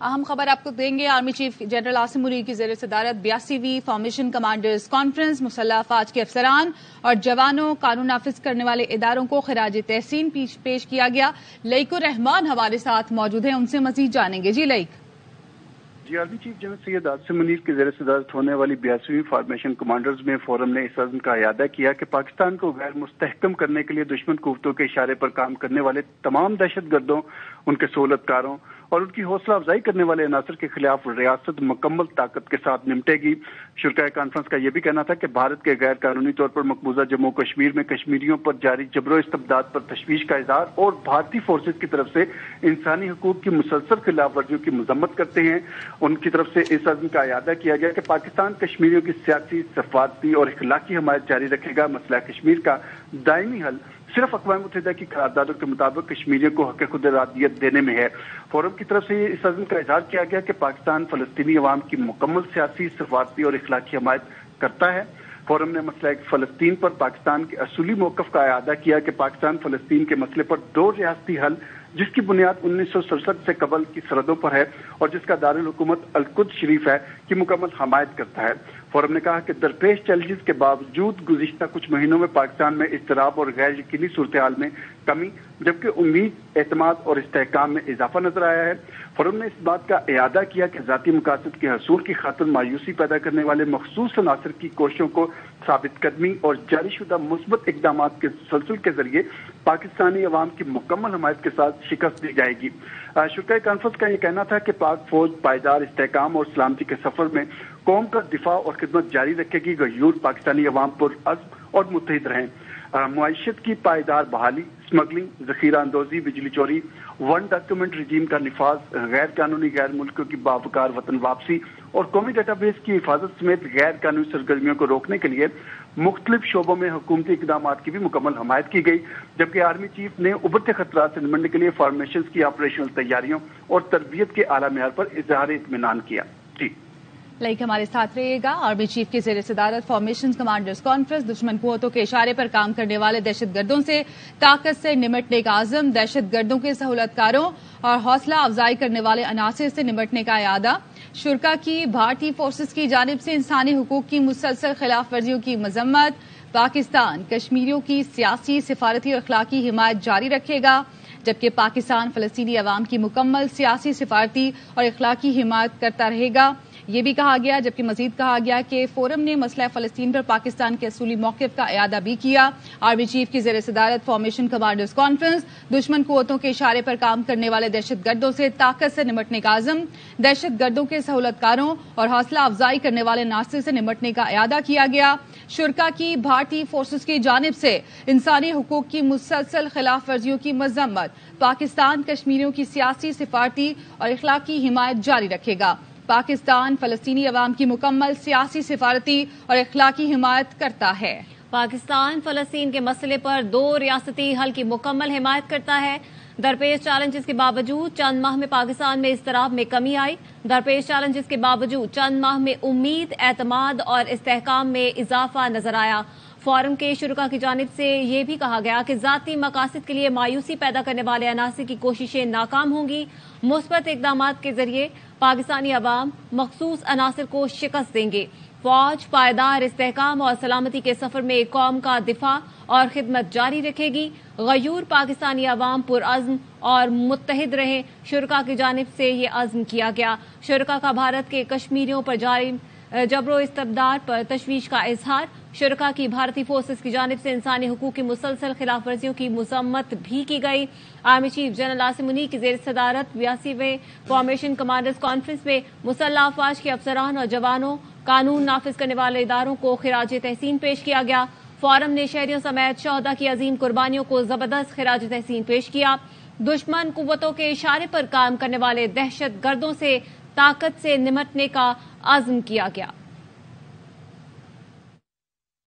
اہم خبر آپ کو دیں گے۔ Army chief general Asim Munir کی زیر صدارت 82ویں فارمیشن کمانڈرز کانفرنس مسلح افواج کے افسران اور جوانوں قانون نافذ کرنے والے اداروں کو خراج تحسین پیش کیا گیا۔ لئیک الرحمان ہمارے ساتھ موجود ہیں، ان سے مزید جانیں گے۔ جی like. Army chief general Syed Asim Munir کی زیر صدارت ہونے والی 82ویں فارمیشن کمانڈرز میں فورم نے اس عزم کا اعادہ کیا کہ پاکستان کو غیر مستحکم کرنے کے لیے دشمن قوتوں کے اشارے پر کام کرنے والے تمام دہشت گردوں، ان کے سہولت کاروں اور ان کی حوصلہ افزائی کرنے والے عناصر کے خلاف ریاست مکمل طاقت کے ساتھ نمٹے گی۔ شرکاء کانفرنس کا یہ بھی کہنا تھا کہ بھارت کے غیر قانونی طور پر مقبوضہ جموں کشمیر میں کشمیریوں پر جاری جبر و استبداد پر تشویش کا اظہار اور بھارتی فورسز کی طرف سے انسانی حقوق کی مسلسل خلاف ورزیوں کی مذمت کرتے ہیں۔ ان کی طرف سے اس عزم کا اعادہ کیا گیا کہ پاکستان کشمیریوں کی سیاسی، سفارتی اور اخلاقی حمایت جاری رکھے گا۔ مسئلہ کشمیر کا دائمی حل صرف اقوام متحدہ کی قراردادوں کے مطابق کشمیریوں کو حق خود ارادیت دینے میں ہے۔ فورم کی طرف سے اس عزم کا اظہار کیا گیا کہ پاکستان فلسطینی عوام کی مکمل سیاسی، سفارتی اور اخلاقی حمایت کرتا ہے۔ فورم نے مسئلہ فلسطین پر پاکستان کے اصولی موقف کا اعادہ کیا کہ پاکستان فلسطین کے مسئلے پر دو ریاستی حل، جس کی بنیاد 1967 سے قبل کی سرحدوں پر ہے اور جس کا دارالحکومت القدس شریف ہے، کی مکمل حمایت کرتا ہے۔ فورم نے کہا کہ درپیش چیلنجز کے باوجود گزشتہ کچھ مہینوں میں پاکستان میں اضطراب اور غیر یقینی صورتحال میں کمی، جبکہ امید، اعتماد اور استحکام میں اضافہ نظر آیا ہے۔ فورم نے اس بات کا اعادہ کیا کہ ذاتی مقاصد کے حصول کی خاطر مایوسی پیدا کرنے والے مخصوص عناصر کی کوششوں کو ثابت قدمی اور جاری شدہ مثبت اقدامات کے تسلسل کے ذریعے پاکستانی عوام کی مکمل حمایت کے ساتھ شکست دی جائے گی۔ شرکاء کانفرنس کا یہ کہنا تھا کہ پاک فوج پائیدار استحکام اور سلامتی کے سفر میں قوم کا دفاع اور خدمت جاری رکھے گی۔ غیور پاکستانی عوام پر عزم اور متحد رہیں۔ معیشت کی پائیدار بحالی، اسمگلنگ، ذخیرہ اندوزی، بجلی چوری، ون ڈاکیومنٹ رجیم کا نفاذ، غیر قانونی غیر ملکیوں کی باوقار وطن واپسی اور قومی ڈیٹا بیس کی حفاظت سمیت غیر قانونی سرگرمیوں کو روکنے کے لیے مختلف شعبوں میں حکومتی اقدامات کی بھی مکمل حمایت کی گئی، جبکہ آرمی چیف نے ابھرتے خطرات سے نمٹنے کے لیے فارمیشنز کی آپریشنل تیاریوں اور تربیت کے اعلیٰ معیار پر اظہار اطمینان کیا۔ جی لائک ہمارے ساتھ رہیے گا۔ آرمی چیف کی زیر صدارت فارمیشن کمانڈرز کانفرنس دشمن قوتوں کے اشارے پر کام کرنے والے دہشت گردوں سے طاقت سے نمٹنے کا عزم، دہشت گردوں کے سہولت کاروں اور حوصلہ افزائی کرنے والے عناصر سے نمٹنے کا اعادہ، شرکاء کی بھارتی فورسز کی جانب سے انسانی حقوق کی مسلسل خلاف ورزیوں کی مذمت، پاکستان کشمیریوں کی سیاسی، سفارتی اور اخلاقی حمایت جاری رکھے گا، جبکہ پاکستان فلسطینی عوام کی مکمل سیاسی، سفارتی اور اخلاقی حمایت کرتا رہے گا۔ یہ بھی کہا گیا، جبکہ مزید کہا گیا کہ فورم نے مسئلہ فلسطین پر پاکستان کے اصولی موقف کا اعادہ بھی کیا۔ آرمی چیف کی زیر صدارت فارمیشن کمانڈرز کانفرنس دشمن قوتوں کے اشارے پر کام کرنے والے دہشت گردوں سے طاقت سے نمٹنے کا عزم، دہشت گردوں کے سہولت کاروں اور حوصلہ افزائی کرنے والے عناصر سے نمٹنے کا اعادہ کیا گیا، شرکاء کی بھارتی فورسز کی جانب سے انسانی حقوق کی مسلسل خلاف ورزیوں کی مذمت، پاکستان کشمیریوں کی سیاسی، سفارتی اور اخلاقی حمایت جاری رکھے گا، پاکستان فلسطینی عوام کی مکمل سیاسی، سفارتی اور اخلاقی حمایت کرتا ہے۔ پاکستان فلسطین کے مسئلے پر دو ریاستی حل کی مکمل حمایت کرتا ہے۔ درپیش چیلنجز کے باوجود چند ماہ میں پاکستان میں اضطراب میں کمی آئی، درپیش چیلنجز کے باوجود چند ماہ میں امید، اعتماد اور استحکام میں اضافہ نظر آیا۔ فورم کے شرکاء کی جانب سے یہ بھی کہا گیا کہ ذاتی مقاصد کے لیے مایوسی پیدا کرنے والے عناصر کی کوششیں ناکام ہوں گی، مثبت اقدامات کے ذریعے پاکستانی عوام مخصوص عناصر کو شکست دیں گے۔ فوج پائیدار استحکام اور سلامتی کے سفر میں قوم کا دفاع اور خدمت جاری رکھے گی۔ غیور پاکستانی عوام پرعزم اور متحد رہیں، شرکاء کی جانب سے یہ عزم کیا گیا۔ شرکاء کا بھارت کے کشمیریوں پر جاری جبر و استبداد پر تشویش کا اظہار، شرکاء کی بھارتی فورسز کی جانب سے انسانی حقوق کی مسلسل خلاف ورزیوں کی مذمت بھی کی گئی۔ Army chief general Asim Munir کی زیر صدارت 82ویں فارمیشن کمانڈرز کانفرنس میں مسلح افواج کے افسران اور جوانوں، قانون نافذ کرنے والے اداروں کو خراج تحسین پیش کیا گیا۔ فورم نے شہریوں سمیت شہداء کی عظیم قربانیوں کو زبردست خراج تحسین پیش کیا۔ دشمن قوتوں کے اشارے پر کام کرنے والے دہشت گردوں سے طاقت سے نمٹنے کا عزم کیا گیا۔